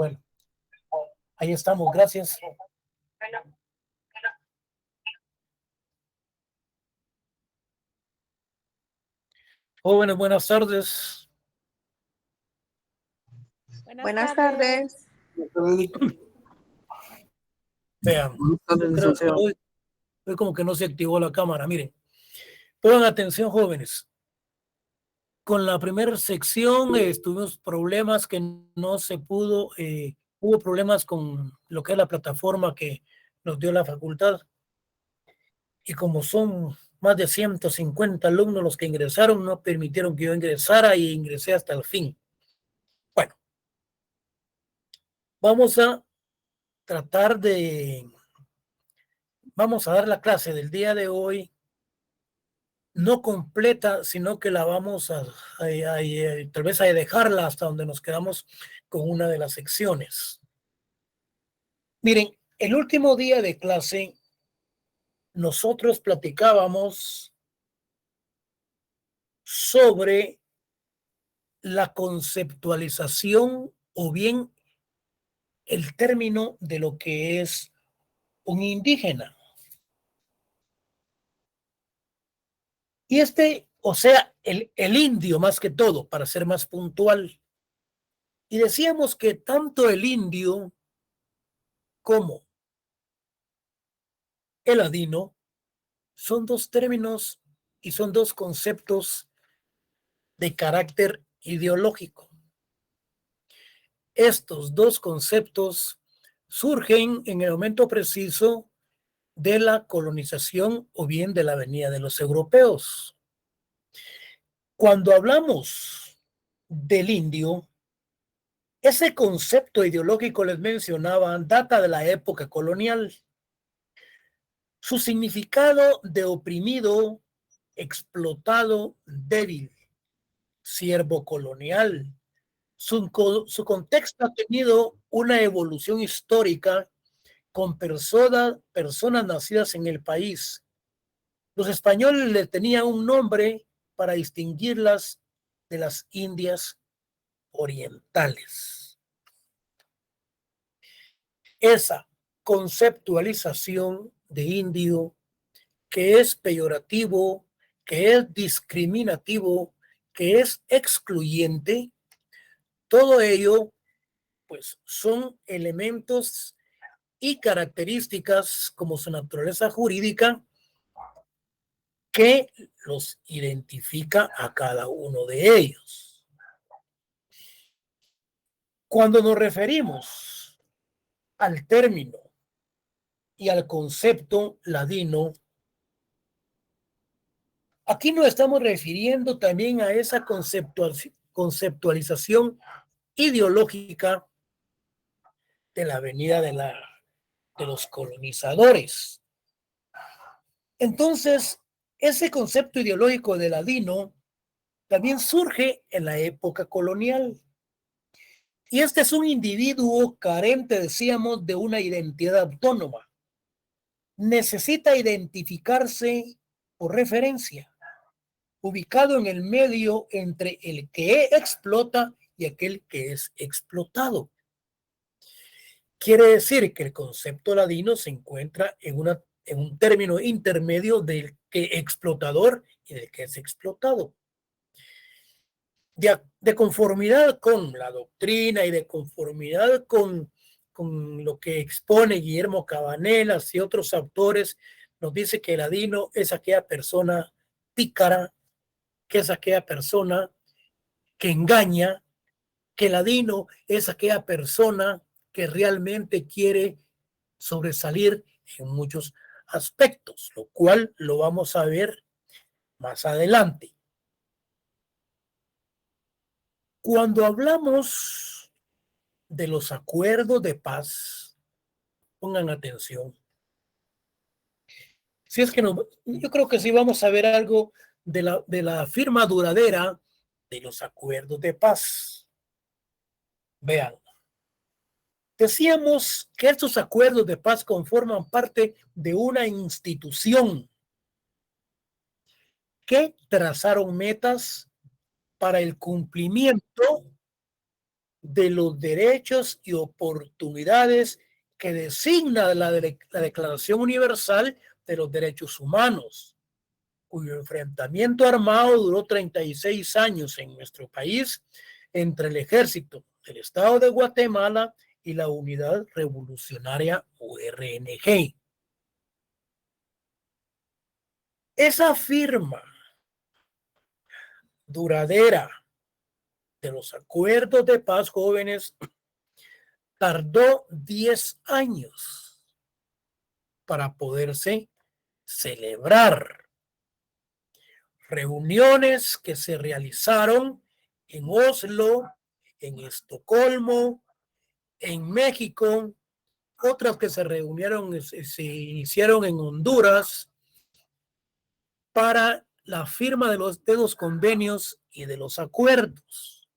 Bueno, ahí estamos, gracias. Jóvenes, buenas tardes. Buenas tardes. Vean, yo creo que hoy como que no se activó la cámara. Miren, pongan atención, jóvenes. Con la primera sección tuvimos problemas que no se pudo, hubo problemas con lo que es la plataforma que nos dio la facultad. Y como son más de 150 alumnos los que ingresaron, no permitieron que yo ingresara y ingresé hasta el fin. Bueno, vamos a tratar vamos a dar la clase del día de hoy, no completa, sino que la vamos a tal vez a dejarla hasta donde nos quedamos con una de las secciones. Miren, el último día de clase, nosotros platicábamos sobre la conceptualización o bien el término de lo que es un indígena. Y o sea, el indio más que todo, para ser más puntual. Y decíamos que tanto el indio como el ladino son dos términos y son dos conceptos de carácter ideológico. Estos dos conceptos surgen en el momento preciso de la colonización o bien de la venida de los europeos. Cuando hablamos del indio, ese concepto ideológico les mencionaba data de la época colonial. Su significado de oprimido, explotado, débil, siervo colonial. Su contexto ha tenido una evolución histórica con personas nacidas en el país. Los españoles le tenían un nombre para distinguirlas de las Indias orientales. Esa conceptualización de indio que es peyorativo, que es discriminativo, que es excluyente, todo ello pues son elementos y características como su naturaleza jurídica que los identifica a cada uno de ellos. Cuando nos referimos al término y al concepto ladino, aquí nos estamos refiriendo también a esa conceptualización ideológica de la venida de los colonizadores. Entonces, ese concepto ideológico de ladino también surge en la época colonial. Y este es un individuo carente, decíamos, de una identidad autónoma. Necesita identificarse por referencia, ubicado en el medio entre el que explota y aquel que es explotado. Quiere decir que el concepto ladino se encuentra en un término intermedio del que explotador y del que es explotado. De conformidad con la doctrina y de conformidad con lo que expone Guillermo Cabanelas y otros autores, nos dice que el ladino es aquella persona pícara, que es aquella persona que engaña, que el ladino es aquella persona que realmente quiere sobresalir en muchos aspectos, lo cual lo vamos a ver más adelante. Cuando hablamos de los acuerdos de paz, pongan atención. Si es que no, yo creo que sí vamos a ver algo de la firma duradera de los acuerdos de paz. Vean. Decíamos que estos acuerdos de paz conforman parte de una institución que trazaron metas para el cumplimiento de los derechos y oportunidades que designa la Declaración Universal de los Derechos Humanos, cuyo enfrentamiento armado duró 36 años en nuestro país entre el ejército del Estado de Guatemala y la Unidad Revolucionaria URNG. Esa firma duradera de los acuerdos de paz, jóvenes, tardó 10 años para poderse celebrar. Reuniones que se realizaron en Oslo, en Estocolmo, en México, otras que se iniciaron en Honduras para la firma de los convenios y de los acuerdos.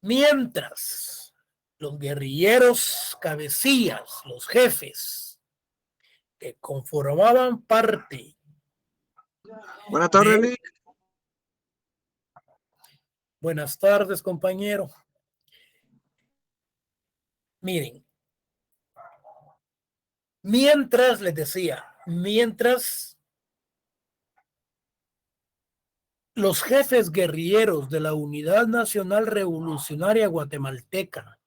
Mientras los guerrilleros cabecillas, los jefes que conformaban parte. Buenas tardes, Lick. Buenas tardes, compañero. Miren, mientras les decía, mientras los jefes guerrilleros de la Unidad Nacional Revolucionaria Guatemalteca,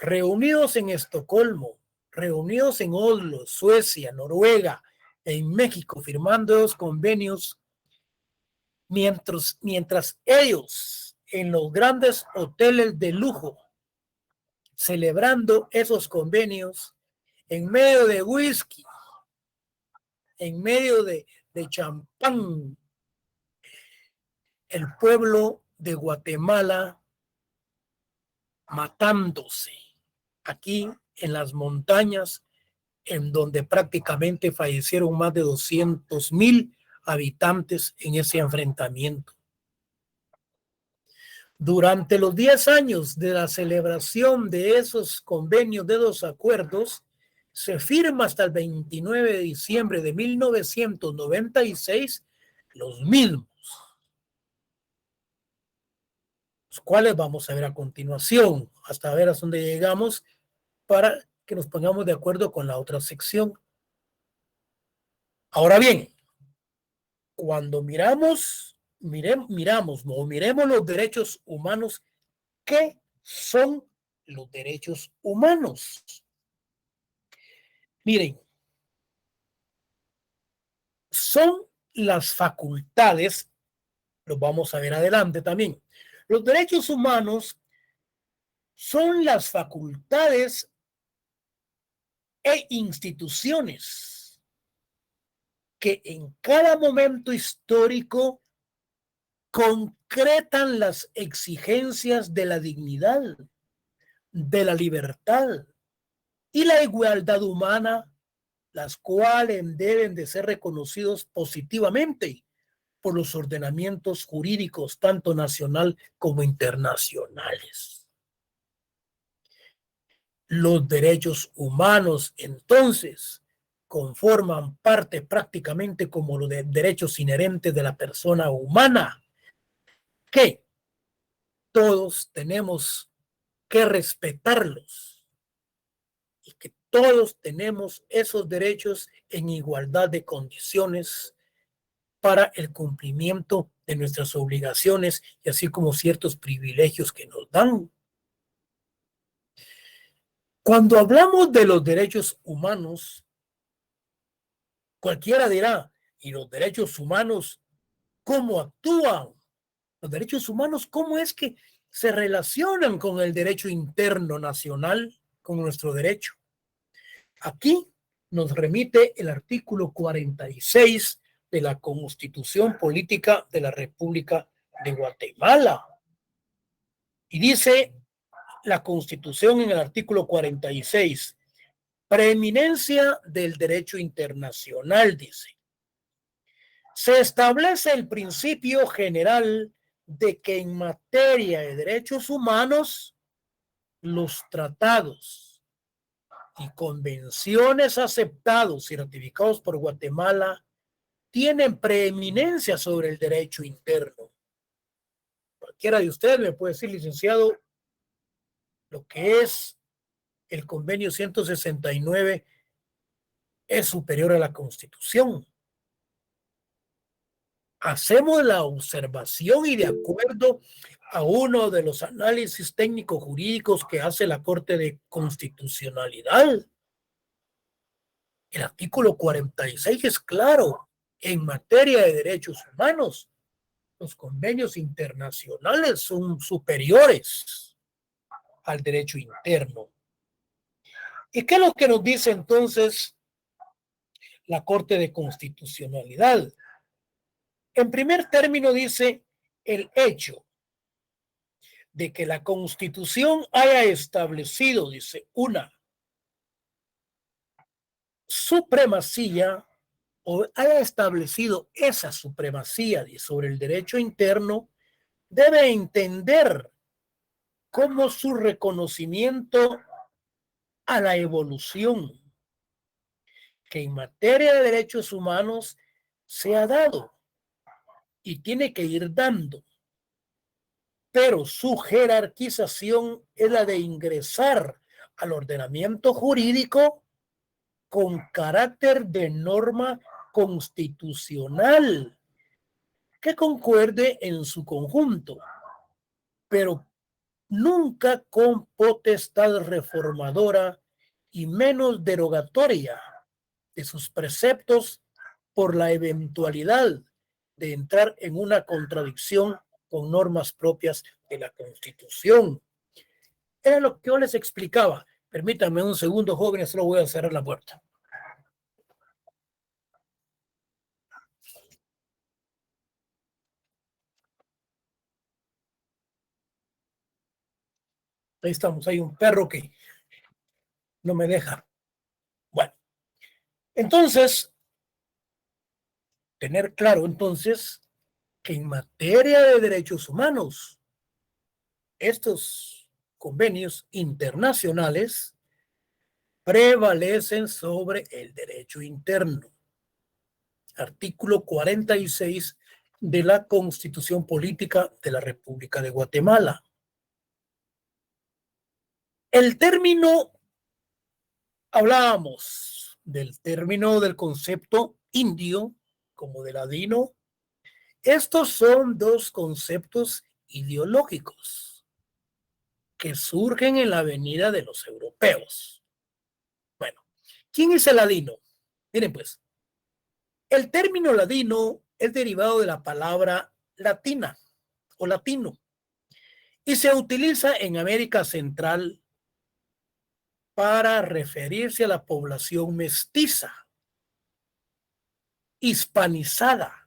reunidos en Estocolmo, reunidos en Oslo, Suecia, Noruega, en México, firmando los convenios, mientras ellos en los grandes hoteles de lujo, celebrando esos convenios, en medio de whisky, en medio de champán, el pueblo de Guatemala matándose aquí en las montañas, en donde prácticamente fallecieron más de 200,000 habitantes en ese enfrentamiento. Durante los 10 años de la celebración de esos convenios, de los acuerdos, se firma hasta el 29 de diciembre de 1996 los mismos, los cuales vamos a ver a continuación, hasta ver hasta dónde llegamos para que nos pongamos de acuerdo con la otra sección. Ahora bien, cuando miremos los derechos humanos, ¿qué son los derechos humanos? Miren, son las facultades, lo vamos a ver adelante también. Los derechos humanos son las facultades e instituciones que en cada momento histórico concretan las exigencias de la dignidad, de la libertad y la igualdad humana, las cuales deben de ser reconocidos positivamente por los ordenamientos jurídicos, tanto nacional como internacionales. Los derechos humanos, entonces, conforman parte prácticamente como los de derechos inherentes de la persona humana, que todos tenemos que respetarlos y que todos tenemos esos derechos en igualdad de condiciones para el cumplimiento de nuestras obligaciones y así como ciertos privilegios que nos dan. Cuando hablamos de los derechos humanos, cualquiera dirá, ¿y los derechos humanos cómo actúan? Los derechos humanos, ¿cómo es que se relacionan con el derecho interno nacional, con nuestro derecho? Aquí nos remite el artículo 46 de la Constitución Política de la República de Guatemala. Y dice la Constitución en el artículo 46, preeminencia del derecho internacional, dice. Se establece el principio general de que en materia de derechos humanos, los tratados y convenciones aceptados y ratificados por Guatemala tienen preeminencia sobre el derecho interno. cualquiera de ustedes me puede decir, licenciado, lo que es el convenio 169 es superior a la Constitución. Hacemos la observación y de acuerdo a uno de los análisis técnicos jurídicos que hace la Corte de Constitucionalidad, el artículo 46 es claro. En materia de derechos humanos, los convenios internacionales son superiores al derecho interno. ¿Y qué es lo que nos dice entonces la Corte de Constitucionalidad? En primer término dice el hecho de que la Constitución haya establecido, dice, una supremacía o haya establecido esa supremacía sobre el derecho interno, debe entender como su reconocimiento a la evolución que en materia de derechos humanos se ha dado y tiene que ir dando, pero su jerarquización es la de ingresar al ordenamiento jurídico con carácter de norma constitucional que concuerde en su conjunto, pero nunca con potestad reformadora y menos derogatoria de sus preceptos por la eventualidad de entrar en una contradicción con normas propias de la Constitución. Era lo que yo les explicaba. Permítanme un segundo, jóvenes, solo voy a cerrar la puerta. Ahí estamos, hay un perro que no me deja. Bueno, entonces, tener claro entonces que en materia de derechos humanos, estos convenios internacionales prevalecen sobre el derecho interno. Artículo 46 de la Constitución Política de la República de Guatemala. El término, hablábamos del término del concepto indio como de ladino. Estos son dos conceptos ideológicos que surgen en la venida de los europeos. Bueno, ¿quién es el ladino? Miren pues, el término ladino es derivado de la palabra latina o latino y se utiliza en América Central para referirse a la población mestiza, hispanizada.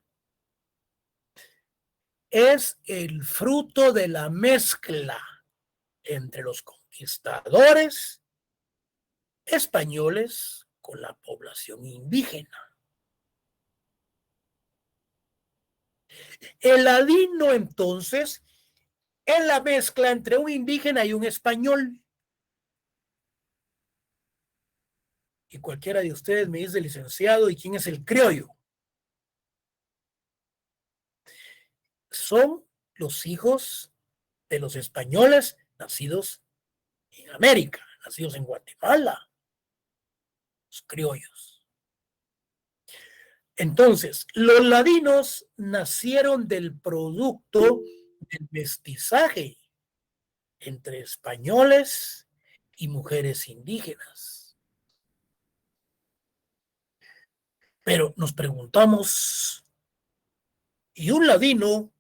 Es el fruto de la mezcla entre los conquistadores españoles con la población indígena. El ladino, entonces, es la mezcla entre un indígena y un español. Y cualquiera de ustedes me dice, licenciado, ¿y quién es el criollo? Son los hijos de los españoles nacidos en América, nacidos en Guatemala, los criollos. Entonces, los ladinos nacieron del producto del mestizaje entre españoles y mujeres indígenas. Pero nos preguntamos, ¿y un ladino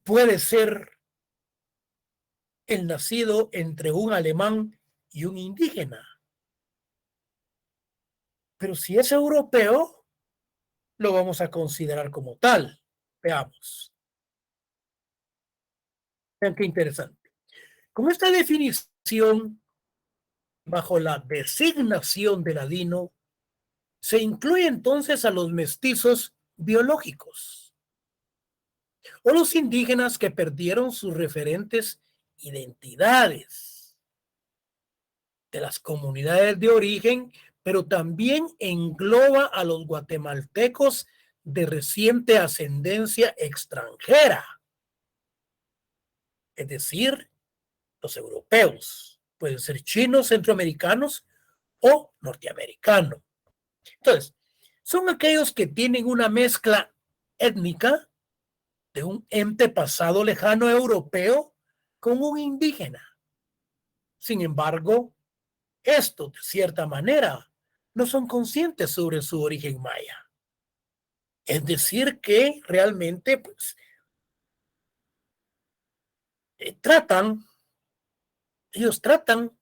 puede ser el nacido entre un alemán y un indígena? Pero si es europeo, lo vamos a considerar como tal. Veamos. Vean qué interesante. Con esta definición, bajo la designación de ladino, se incluye entonces a los mestizos biológicos o los indígenas que perdieron sus referentes identidades de las comunidades de origen, pero también engloba a los guatemaltecos de reciente ascendencia extranjera, es decir, los europeos, pueden ser chinos, centroamericanos o norteamericanos. Entonces, son aquellos que tienen una mezcla étnica de un antepasado lejano europeo con un indígena. Sin embargo, estos, de cierta manera, no son conscientes sobre su origen maya. Es decir, que realmente, pues, ellos tratan,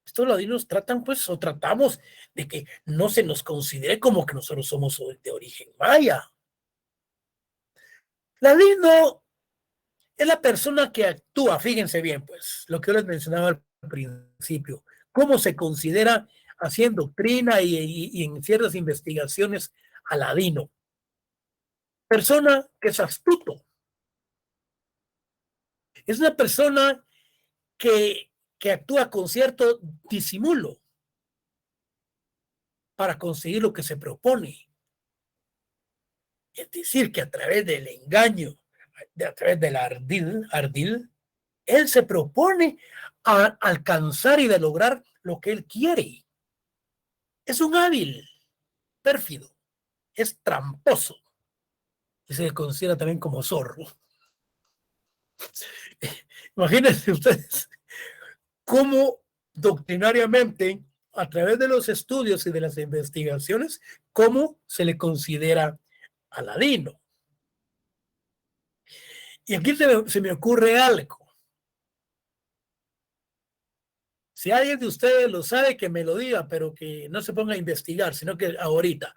estos ladinos tratan, pues, o tratamos de que no se nos considere como que nosotros somos de origen maya. Ladino es la persona que actúa, fíjense bien, pues, lo que yo les mencionaba al principio, cómo se considera así en doctrina y en ciertas investigaciones a ladino. Persona que es astuto. Es una persona que actúa con cierto disimulo para conseguir lo que se propone. Es decir, que a través del engaño, a través del ardil, él se propone a alcanzar y de lograr lo que él quiere. Es un hábil, pérfido, es tramposo y se le considera también como zorro. Imagínense ustedes cómo doctrinariamente, a través de los estudios y de las investigaciones, cómo se le considera a ladino. Y aquí se me ocurre algo. Si alguien de ustedes lo sabe, que me lo diga, pero que no se ponga a investigar, sino que ahorita.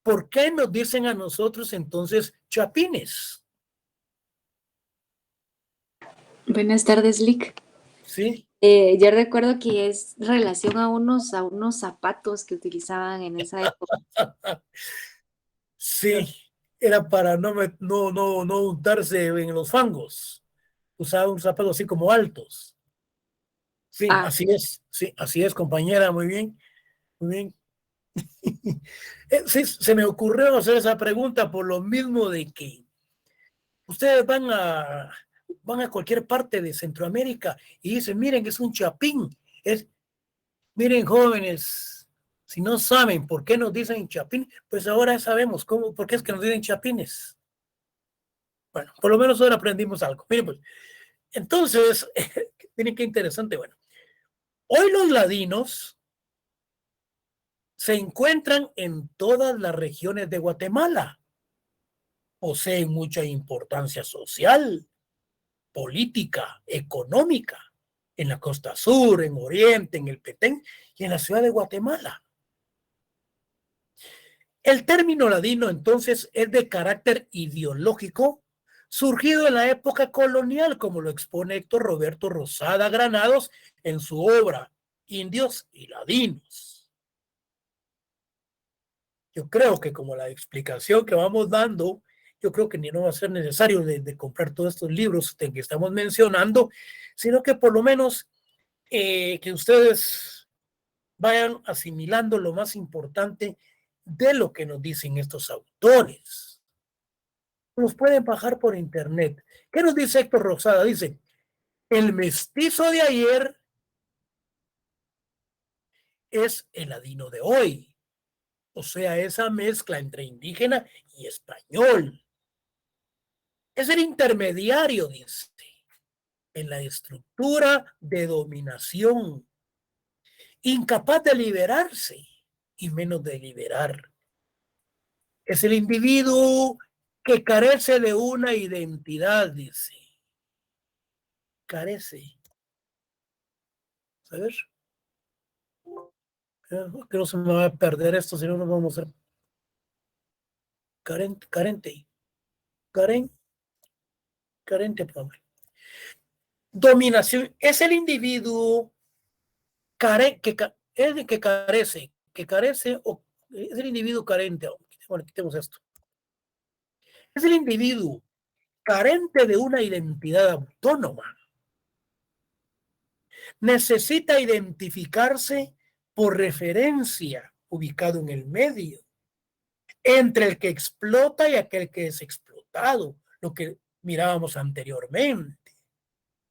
¿Por qué nos dicen a nosotros entonces chapines? Buenas tardes, Lick. Sí. Yo recuerdo que es relación a unos zapatos que utilizaban en esa época. Sí, era para no untarse en los fangos. Usaba un zapato así como altos. Sí, Ah, así es, compañera, muy bien, muy bien. Sí, se me ocurrió hacer esa pregunta por lo mismo de que ustedes van a cualquier parte de Centroamérica y dicen, miren, es un chapín. Miren, jóvenes, si no saben por qué nos dicen chapín, pues ahora sabemos por qué es que nos dicen chapines. Bueno, por lo menos ahora aprendimos algo. Miren, pues, entonces, miren qué interesante. Bueno, hoy los ladinos se encuentran en todas las regiones de Guatemala. Poseen mucha importancia social, política, económica, en la costa sur, en Oriente, en el Petén y en la ciudad de Guatemala. El término ladino entonces es de carácter ideológico, surgido en la época colonial, como lo expone Héctor Roberto Rosada Granados en su obra Indios y Ladinos. Yo creo que como la explicación que vamos dando, yo creo que ni no va a ser necesario de comprar todos estos libros que estamos mencionando, sino que por lo menos que ustedes vayan asimilando lo más importante de lo que nos dicen estos autores. Nos pueden bajar por internet. ¿Qué nos dice Héctor Rosada? Dice, el mestizo de ayer es el ladino de hoy. O sea, esa mezcla entre indígena y español. Es el intermediario, dice, en la estructura de dominación, incapaz de liberarse y menos de liberar. Es el individuo que carece de una identidad, dice. Carece. ¿Sabes? Creo que no se me va a perder esto, si no nos vamos a ser carente. Pobre. Dominación es el individuo que carece o es el individuo carente. Bueno, quitemos esto. Es el individuo carente de una identidad autónoma. Necesita identificarse por referencia ubicado en el medio. entre el que explota y aquel que es explotado, lo que mirábamos anteriormente.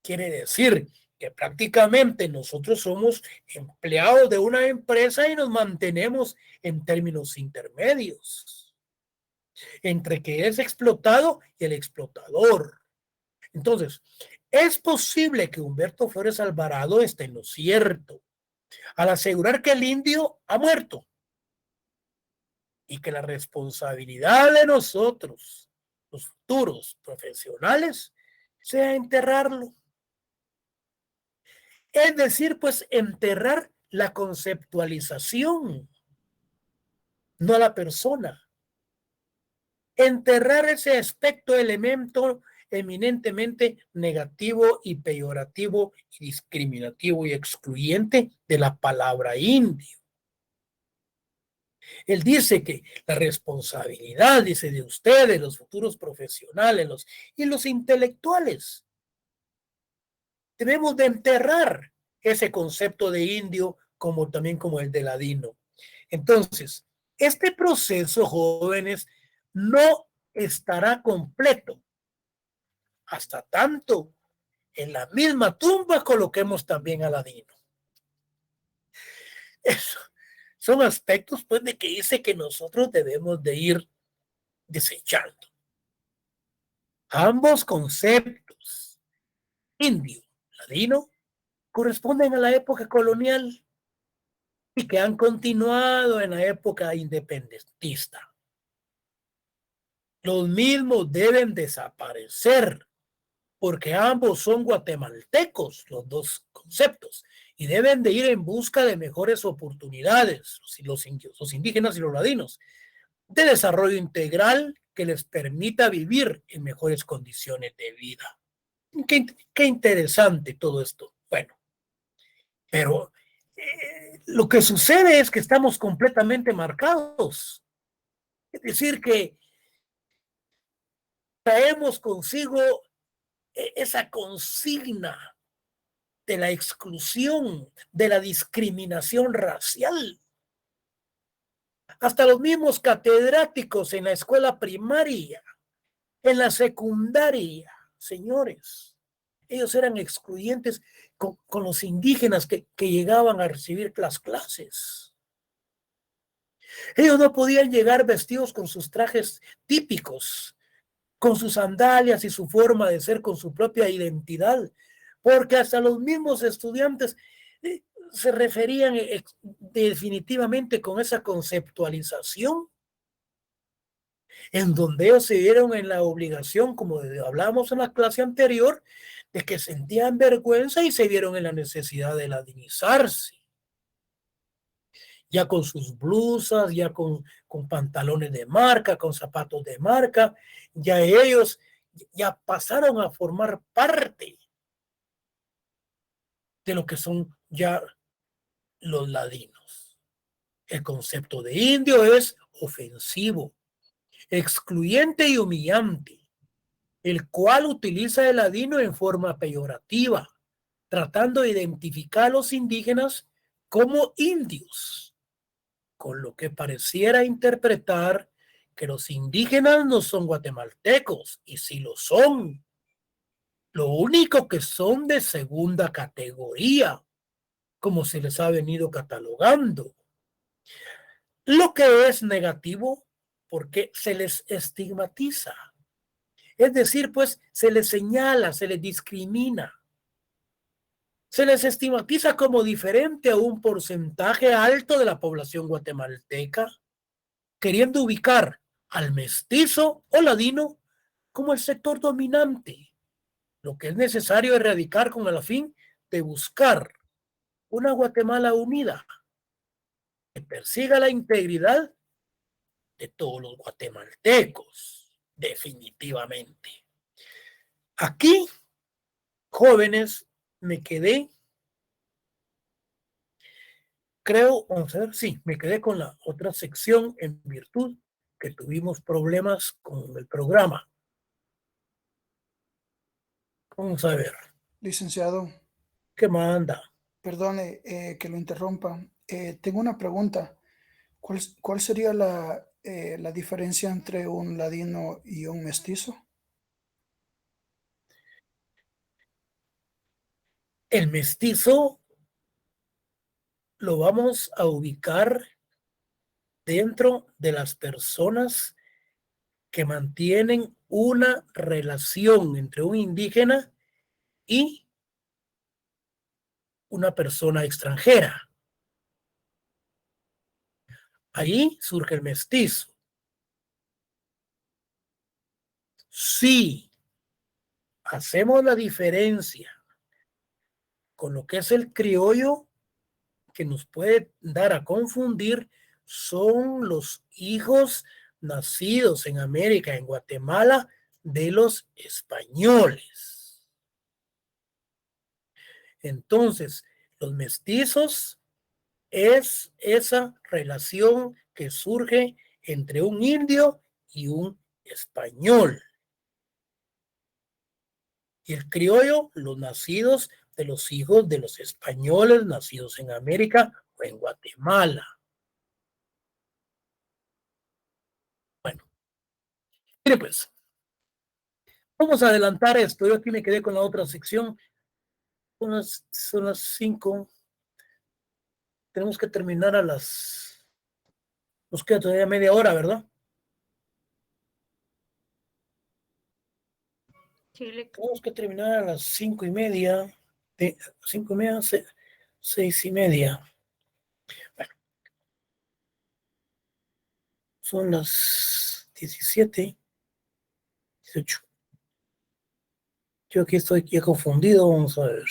Quiere decir que prácticamente nosotros somos empleados de una empresa y nos mantenemos en términos intermedios entre que es explotado y el explotador. Entonces, es posible que Humberto Flores Alvarado esté en lo cierto al asegurar que el indio ha muerto y que la responsabilidad de nosotros, los futuros profesionales, sea enterrarlo. Es decir, pues enterrar la conceptualización, no a la persona. Enterrar ese aspecto, elemento eminentemente negativo y peyorativo y discriminativo y excluyente de la palabra indio. Él dice que la responsabilidad, dice, de ustedes, los futuros profesionales y los intelectuales, debemos de enterrar ese concepto de indio como también como el de ladino. Entonces, este proceso, jóvenes, no estará completo hasta tanto en la misma tumba coloquemos también a ladino. Eso son aspectos, pues, de que dice que nosotros debemos de ir desechando. Ambos conceptos, indio, ladino, corresponden a la época colonial y que han continuado en la época independentista. Los mismos deben desaparecer porque ambos son guatemaltecos, los dos conceptos, y deben de ir en busca de mejores oportunidades, los indígenas y los ladinos, de desarrollo integral que les permita vivir en mejores condiciones de vida. Qué interesante todo esto. Bueno, pero lo que sucede es que estamos completamente marcados. Es decir, que traemos consigo esa consigna de la exclusión, de la discriminación racial. Hasta los mismos catedráticos en la escuela primaria, en la secundaria, señores, ellos eran excluyentes con los indígenas que llegaban a recibir las clases. Ellos no podían llegar vestidos con sus trajes típicos, con sus sandalias y su forma de ser, con su propia identidad, porque hasta los mismos estudiantes se referían definitivamente con esa conceptualización, en donde ellos se vieron en la obligación, como hablamos en la clase anterior, de que sentían vergüenza y se vieron en la necesidad de ladinizarse, ya con sus blusas, ya con pantalones de marca, con zapatos de marca, ya ellos ya pasaron a formar parte de lo que son ya los ladinos. El concepto de indio es ofensivo, excluyente y humillante, el cual utiliza el ladino en forma peyorativa, tratando de identificar a los indígenas como indios, con lo que pareciera interpretar que los indígenas no son guatemaltecos, y sí lo son. Lo único que son de segunda categoría, como se les ha venido catalogando. Lo que es negativo porque se les estigmatiza. Es decir, pues se les señala, se les discrimina. Se les estigmatiza como diferente a un porcentaje alto de la población guatemalteca, queriendo ubicar al mestizo o ladino como el sector dominante. Lo que es necesario erradicar con el fin de buscar una Guatemala unida que persiga la integridad de todos los guatemaltecos, definitivamente. Aquí, jóvenes, me quedé, creo, vamos a ver, sí, me quedé con la otra sección en virtud que tuvimos problemas con el programa. Vamos a ver. Licenciado, ¿Qué manda? perdone que lo interrumpa. Tengo una pregunta. ¿Cuál sería la la diferencia entre un ladino y un mestizo? El mestizo lo vamos a ubicar dentro de las personas que mantienen una relación entre un indígena y una persona extranjera. Ahí surge el mestizo. Si hacemos la diferencia con lo que es el criollo, que nos puede dar a confundir, son los hijos nacidos en América, en Guatemala, de los españoles. Entonces, los mestizos es esa relación que surge entre un indio y un español. Y el criollo, los nacidos de los hijos de los españoles nacidos en América o en Guatemala. Bueno, mire pues, vamos a adelantar esto. Yo aquí me quedé con la otra sección. Son las 5. Tenemos que terminar a las... Nos queda todavía media hora, ¿verdad? Tenemos que terminar a las 5:30. 5:30, 6:30. Bueno, son las 17, 18. Yo aquí estoy ya confundido. Vamos a ver.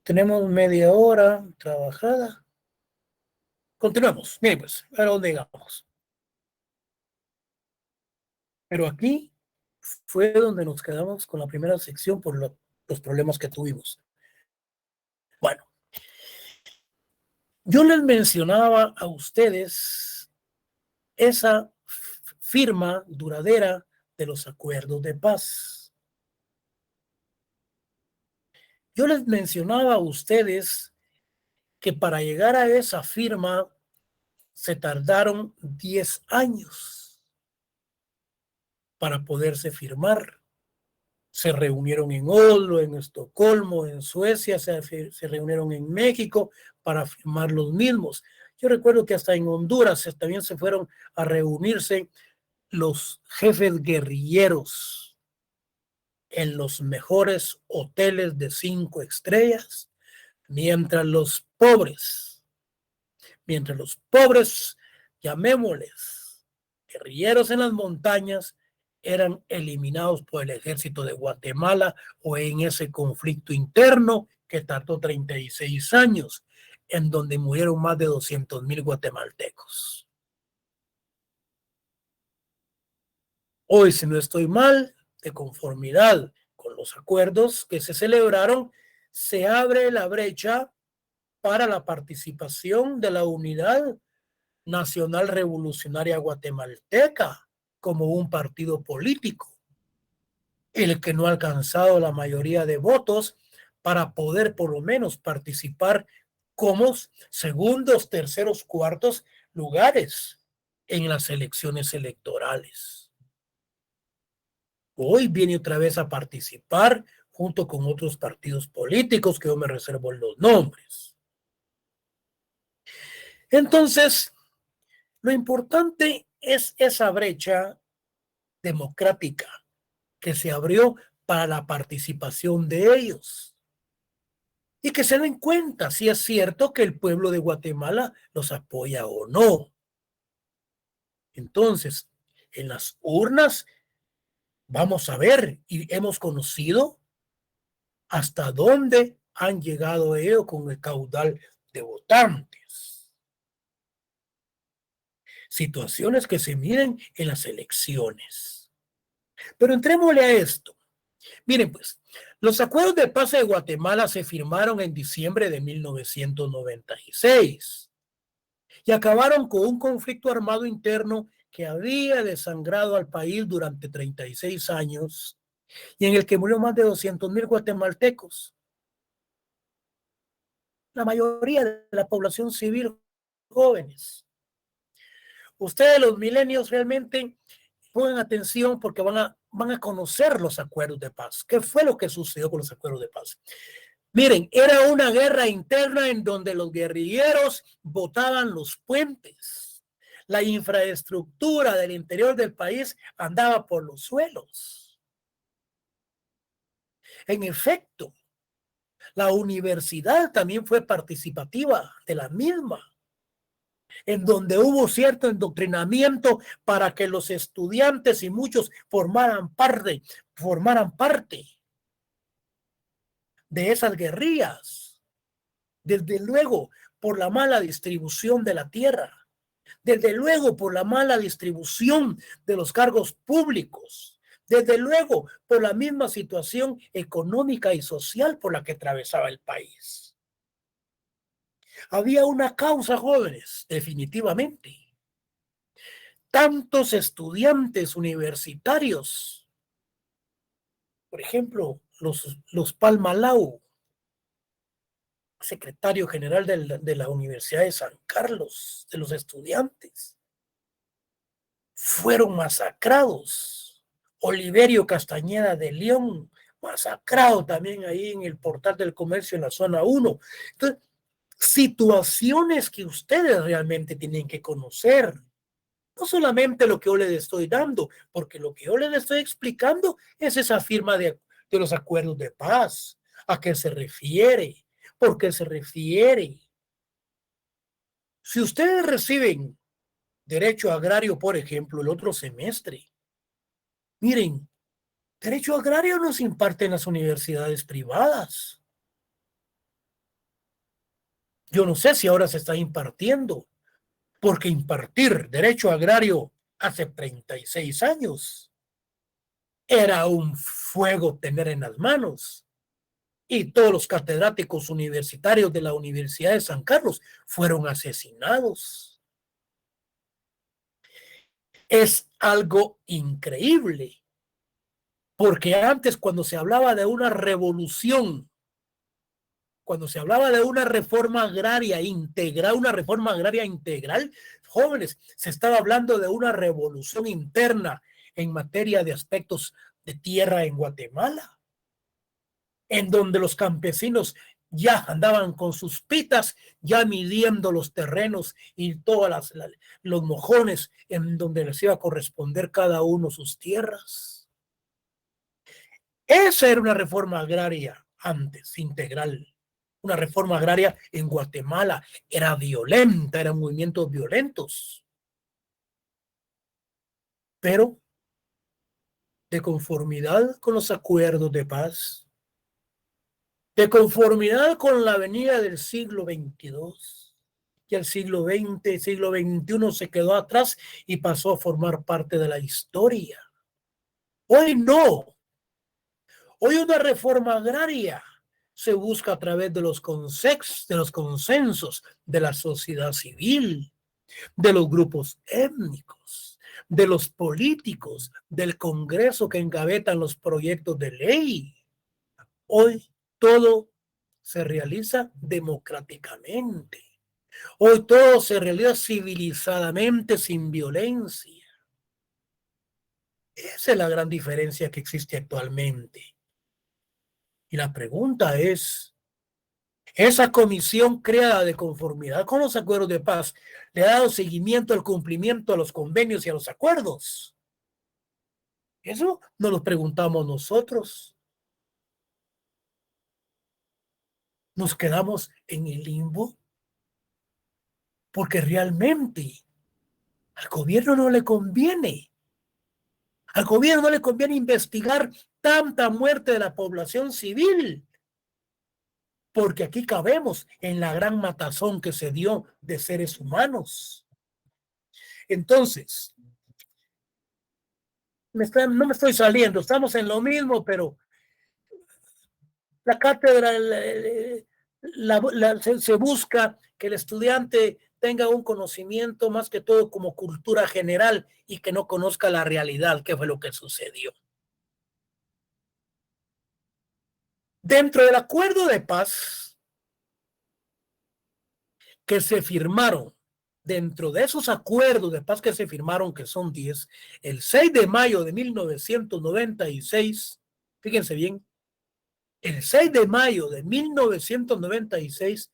Tenemos media hora trabajada. Continuamos. Miren pues, a dónde llegamos. Pero aquí fue donde nos quedamos con la primera sección por los problemas que tuvimos. Bueno, yo les mencionaba a ustedes esa firma duradera de los acuerdos de paz. Yo les mencionaba a ustedes que para llegar a esa firma se tardaron 10 años para poderse firmar. Se reunieron en Oslo, en Estocolmo, en Suecia, se reunieron en México para firmar los mismos. Yo recuerdo que hasta en Honduras también se fueron a reunirse los jefes guerrilleros en los mejores hoteles de 5 estrellas, mientras los pobres, llamémosles guerrilleros en las montañas, eran eliminados por el ejército de Guatemala o en ese conflicto interno que tardó 36 años, en donde murieron más de 200,000 guatemaltecos. Hoy, si no estoy mal, de conformidad con los acuerdos que se celebraron, se abre la brecha para la participación de la Unidad Nacional Revolucionaria Guatemalteca como un partido político, el que no ha alcanzado la mayoría de votos para poder por lo menos participar como segundos, terceros, cuartos lugares en las elecciones electorales. Hoy viene otra vez a participar junto con otros partidos políticos que yo me reservo los nombres. Entonces, lo importante es esa brecha democrática que se abrió para la participación de ellos. Y que se den cuenta si es cierto que el pueblo de Guatemala los apoya o no. Entonces, en las urnas vamos a ver y hemos conocido hasta dónde han llegado ellos con el caudal de votantes. Situaciones que se miden en las elecciones. Pero entrémosle a esto. Miren pues, los acuerdos de paz de Guatemala se firmaron en diciembre de 1996 y acabaron con un conflicto armado interno que había desangrado al país durante 36 años y en el que murió más de 200,000 guatemaltecos. La mayoría de la población civil jóvenes. Ustedes los milenios realmente pongan atención porque van a conocer los acuerdos de paz. ¿Qué fue lo que sucedió con los acuerdos de paz? Miren, era una guerra interna en donde los guerrilleros botaban los puentes. La infraestructura del interior del país andaba por los suelos. En efecto, la universidad también fue participativa de la misma, en donde hubo cierto endoctrinamiento para que los estudiantes y muchos formaran parte de esas guerrillas. Desde luego, por la mala distribución de la tierra, desde luego por la mala distribución de los cargos públicos, desde luego por la misma situación económica y social por la que atravesaba el país. Había una causa, jóvenes, definitivamente. Tantos estudiantes universitarios, por ejemplo, los Palmalau, secretario general de la Universidad de San Carlos, de los estudiantes, fueron masacrados. Oliverio Castañeda de León, masacrado también ahí en el Portal del Comercio en la zona 1. Entonces, situaciones que ustedes realmente tienen que conocer. No solamente lo que yo les estoy dando, porque lo que yo les estoy explicando es esa firma de los acuerdos de paz. ¿A qué se refiere? ¿Por qué se refiere? Si ustedes reciben derecho agrario, por ejemplo, el otro semestre, miren, derecho agrario no se imparte en las universidades privadas. Yo no sé si ahora se está impartiendo, porque impartir derecho agrario hace 36 años era un fuego tener en las manos. Y todos los catedráticos universitarios de la Universidad de San Carlos fueron asesinados. Es algo increíble, porque antes cuando se hablaba de una revolución, cuando se hablaba de una reforma agraria integral, jóvenes, se estaba hablando de una revolución interna en materia de aspectos de tierra en Guatemala, en donde los campesinos ya andaban con sus pitas, ya midiendo los terrenos y todos los mojones en donde les iba a corresponder cada uno sus tierras. Esa era una reforma agraria antes, integral. Una reforma agraria en Guatemala era violenta, eran movimientos violentos. Pero de conformidad con los acuerdos de paz, de conformidad con la venida del siglo XXII, y el siglo XX, siglo XXI se quedó atrás y pasó a formar parte de la historia. Hoy no. Hoy una reforma agraria se busca a través de los consensos de la sociedad civil, de los grupos étnicos, de los políticos, del Congreso que engavetan los proyectos de ley. Hoy todo se realiza democráticamente. Hoy todo se realiza civilizadamente, sin violencia. Esa es la gran diferencia que existe actualmente. Y la pregunta es, ¿esa comisión creada de conformidad con los acuerdos de paz le ha dado seguimiento al cumplimiento de los convenios y a los acuerdos? Eso nos lo preguntamos nosotros. Nos quedamos en el limbo porque realmente al gobierno no le conviene. Al gobierno no le conviene investigar tanta muerte de la población civil, porque aquí cabemos en la gran matazón que se dio de seres humanos. Entonces, no me estoy saliendo, estamos en lo mismo, pero la cátedra se busca que el estudiante tenga un conocimiento más que todo como cultura general y que no conozca la realidad, qué fue lo que sucedió. Dentro del acuerdo de paz que se firmaron dentro de esos acuerdos de paz que se firmaron, que son 10, el 6 de mayo de 1996, fíjense bien, el 6 de mayo de 1996,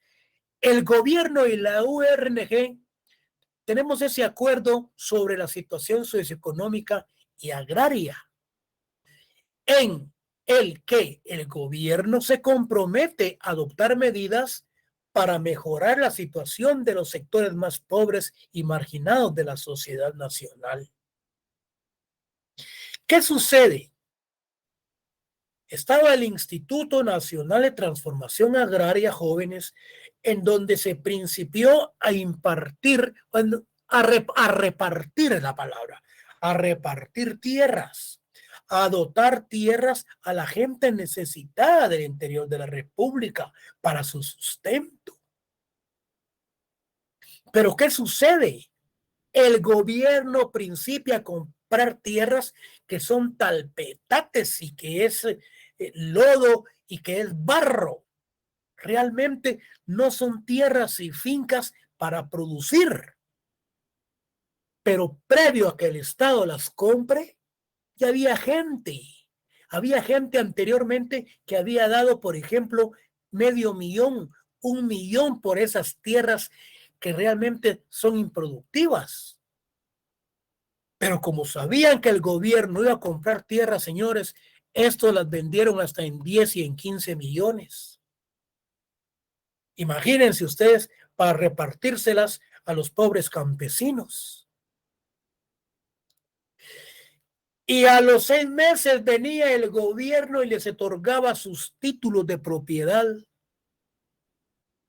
el gobierno y la URNG tenemos ese acuerdo sobre la situación socioeconómica y agraria, en el que el gobierno se compromete a adoptar medidas para mejorar la situación de los sectores más pobres y marginados de la sociedad nacional. ¿Qué sucede? Estaba el Instituto Nacional de Transformación Agraria Jóvenes, en donde se principió a impartir, a repartir la palabra, a repartir tierras, a dotar tierras a la gente necesitada del interior de la República para su sustento. Pero ¿qué sucede? El gobierno principia a comprar tierras que son talpetates y que es lodo y que es barro. Realmente no son tierras y fincas para producir. Pero previo a que el Estado las compre, ya había gente. Había gente anteriormente que había dado, por ejemplo, $500,000, $1,000,000 por esas tierras que realmente son improductivas. Pero como sabían que el gobierno iba a comprar tierras, señores, estos las vendieron hasta en 10 y en 15 millones. Imagínense ustedes para repartírselas a los pobres campesinos. Y a los 6 meses venía el gobierno y les otorgaba sus títulos de propiedad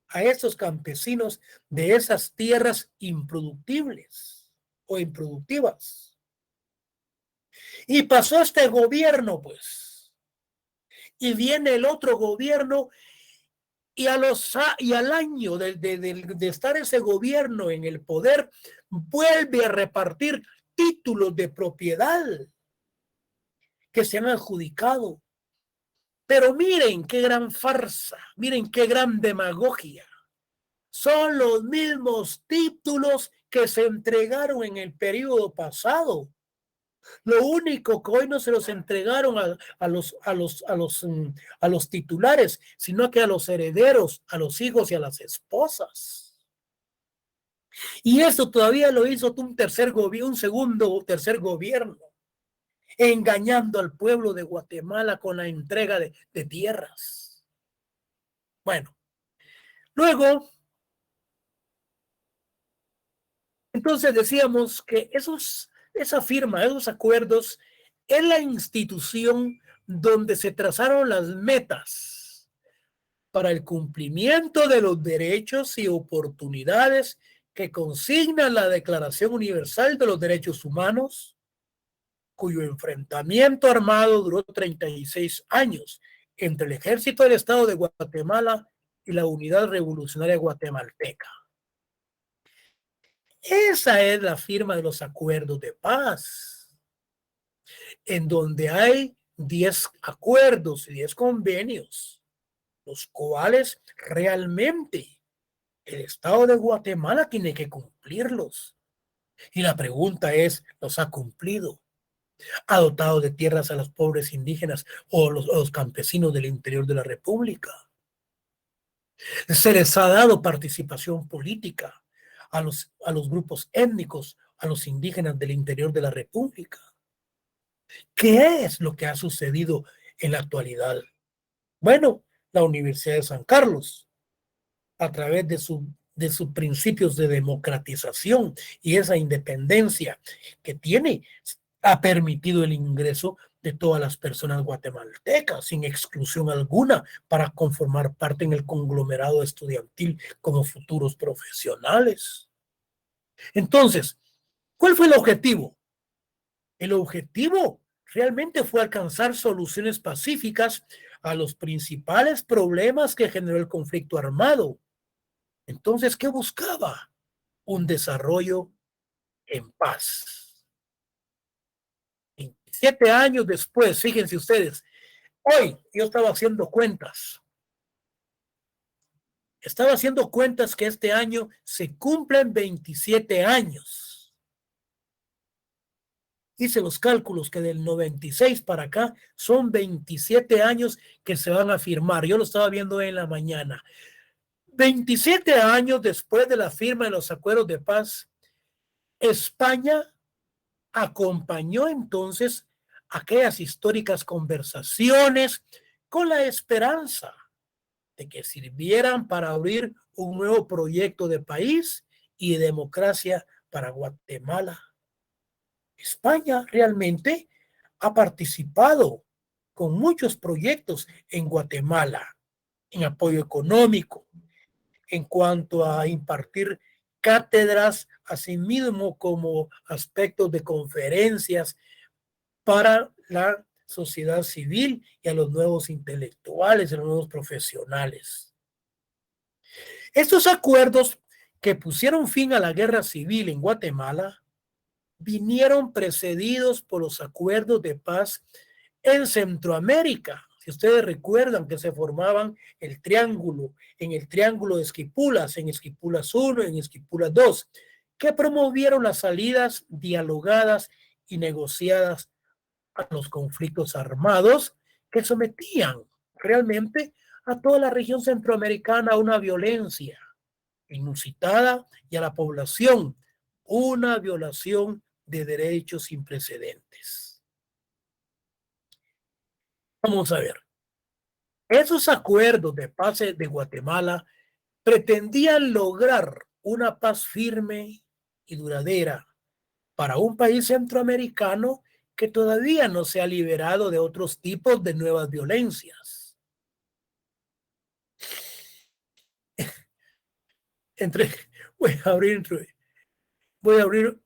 a esos campesinos de esas tierras improductibles o improductivas. Y pasó este gobierno, pues, y viene el otro gobierno y al año de estar ese gobierno en el poder, vuelve a repartir títulos de propiedad que se han adjudicado. Pero miren qué gran farsa, miren qué gran demagogia. Son los mismos títulos que se entregaron en el periodo pasado. Lo único que hoy no se los entregaron a los titulares, sino que a los herederos, a los hijos y a las esposas. Y eso todavía lo hizo un segundo o tercer gobierno, engañando al pueblo de Guatemala con la entrega de tierras. Bueno, luego, entonces decíamos que esa firma, esos acuerdos, es la institución donde se trazaron las metas para el cumplimiento de los derechos y oportunidades que consigna la Declaración Universal de los Derechos Humanos, cuyo enfrentamiento armado duró 36 años entre el Ejército del Estado de Guatemala y la Unidad Revolucionaria Guatemalteca. Esa es la firma de los acuerdos de paz, en donde hay 10 acuerdos y 10 convenios, los cuales realmente el Estado de Guatemala tiene que cumplirlos. Y la pregunta es, ¿los ha cumplido? ¿Ha dotado de tierras a los pobres indígenas o los campesinos del interior de la República? ¿Se les ha dado participación política a los grupos étnicos, a los indígenas del interior de la República? ¿Qué es lo que ha sucedido en la actualidad? Bueno, la Universidad de San Carlos, a través de sus principios de democratización y esa independencia que tiene, ha permitido el ingreso de todas las personas guatemaltecas sin exclusión alguna para conformar parte en el conglomerado estudiantil como futuros profesionales. Entonces, ¿cuál fue el objetivo? El objetivo realmente fue alcanzar soluciones pacíficas a los principales problemas que generó el conflicto armado. Entonces, ¿qué buscaba? Un desarrollo en paz. 27 años después, fíjense ustedes, hoy yo estaba haciendo cuentas. Estaba haciendo cuentas que este año se cumplen 27 años. Hice los cálculos que del 96 para acá son 27 años que se van a firmar. Yo lo estaba viendo en la mañana. 27 años después de la firma de los acuerdos de paz, España acompañó entonces aquellas históricas conversaciones con la esperanza de que sirvieran para abrir un nuevo proyecto de país y de democracia para Guatemala. España realmente ha participado con muchos proyectos en Guatemala, en apoyo económico, en cuanto a impartir cátedras, asimismo como aspectos de conferencias para la sociedad civil y a los nuevos intelectuales, a los nuevos profesionales. Estos acuerdos que pusieron fin a la guerra civil en Guatemala vinieron precedidos por los acuerdos de paz en Centroamérica. Si ustedes recuerdan que se formaban el triángulo, en el triángulo de Esquipulas, en Esquipulas 1, en Esquipulas 2, que promovieron las salidas dialogadas y negociadas a los conflictos armados que sometían realmente a toda la región centroamericana a una violencia inusitada y a la población una violación de derechos sin precedentes. Vamos a ver. Esos acuerdos de paz de Guatemala pretendían lograr una paz firme y duradera para un país centroamericano que todavía no se ha liberado de otros tipos de nuevas violencias. Voy a abrir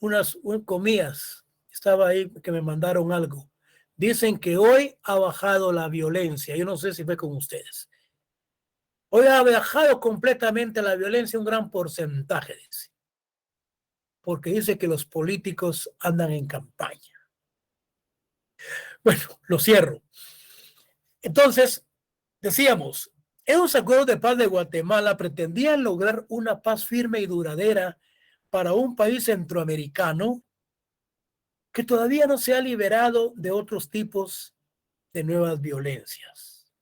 unas comillas. Estaba ahí que me mandaron algo. Dicen que hoy ha bajado la violencia. Yo no sé si fue con ustedes. Hoy ha bajado completamente la violencia, un gran porcentaje, dice. Porque dice que los políticos andan en campaña. Bueno, lo cierro. Entonces, decíamos, esos acuerdos de paz de Guatemala pretendían lograr una paz firme y duradera para un país centroamericano que todavía no se ha liberado de otros tipos de nuevas violencias.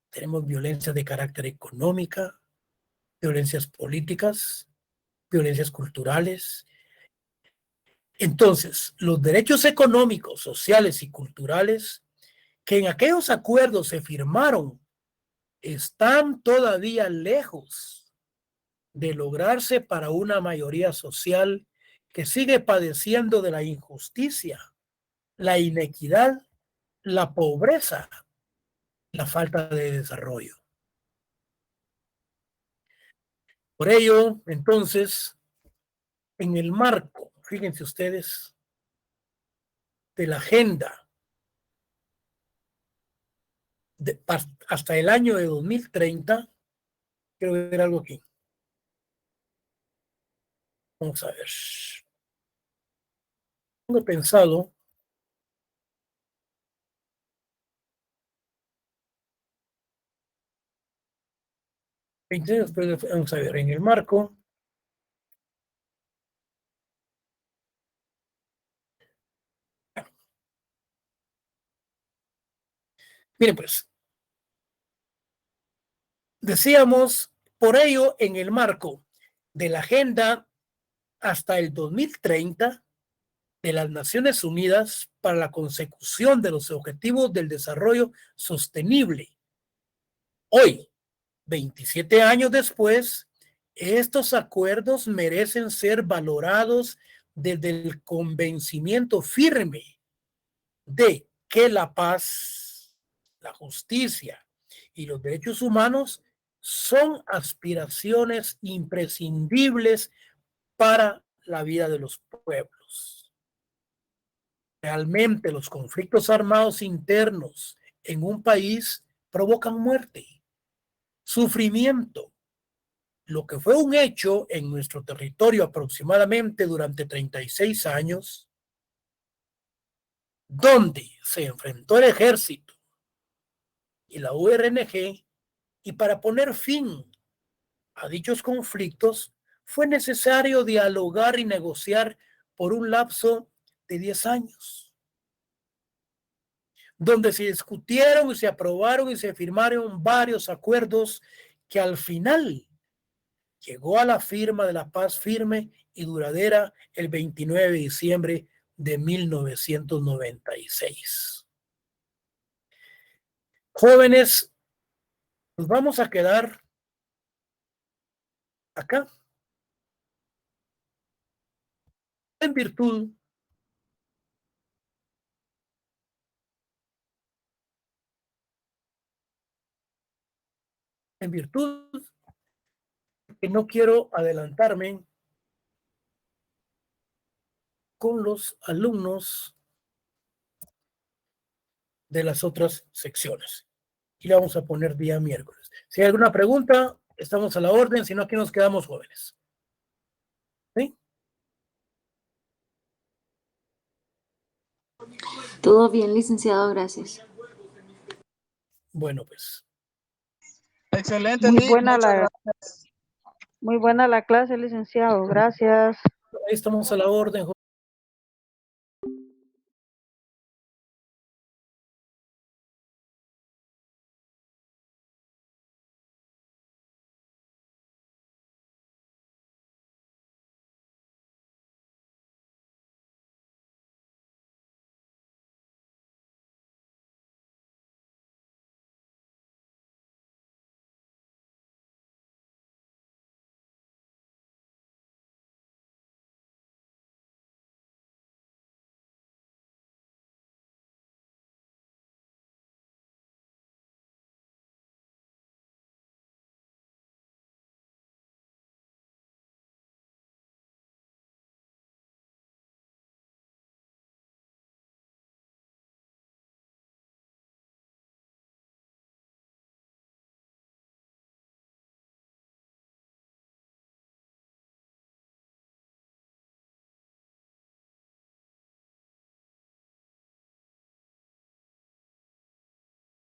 Tenemos violencia de carácter económica, violencias políticas, violencias culturales. Entonces, los derechos económicos, sociales y culturales que en aquellos acuerdos se firmaron están todavía lejos de lograrse para una mayoría social que sigue padeciendo de la injusticia, la inequidad, la pobreza, la falta de desarrollo. Por ello, entonces, en el marco, fíjense ustedes, de la agenda hasta el año de 2030, quiero ver algo aquí. Vamos a ver. Tengo pensado vamos a ver, en el marco miren pues, decíamos, por ello, en el marco de la agenda hasta el 2030 de las Naciones Unidas para la consecución de los objetivos del desarrollo sostenible. Hoy, 27 años después, estos acuerdos merecen ser valorados desde el convencimiento firme de que la paz, la justicia y los derechos humanos son aspiraciones imprescindibles para la vida de los pueblos. Realmente los conflictos armados internos en un país provocan muerte, sufrimiento. Lo que fue un hecho en nuestro territorio aproximadamente durante 36 años, donde se enfrentó el ejército y la URNG Y para poner fin a dichos conflictos, fue necesario dialogar y negociar por un lapso de 10 años, donde se discutieron y se aprobaron y se firmaron varios acuerdos que al final llegó a la firma de la paz firme y duradera el 29 de diciembre de 1996. Jóvenes, nos vamos a quedar acá en virtud que no quiero adelantarme con los alumnos de las otras secciones. Y le vamos a poner día miércoles. Si hay alguna pregunta, estamos a la orden, si no, aquí nos quedamos jóvenes. ¿Sí? Todo bien, licenciado, gracias. Bueno, pues. Excelente, Muy Liz, buena muchas la, gracias. muy buena la clase, licenciado. Gracias. Ahí estamos a la orden.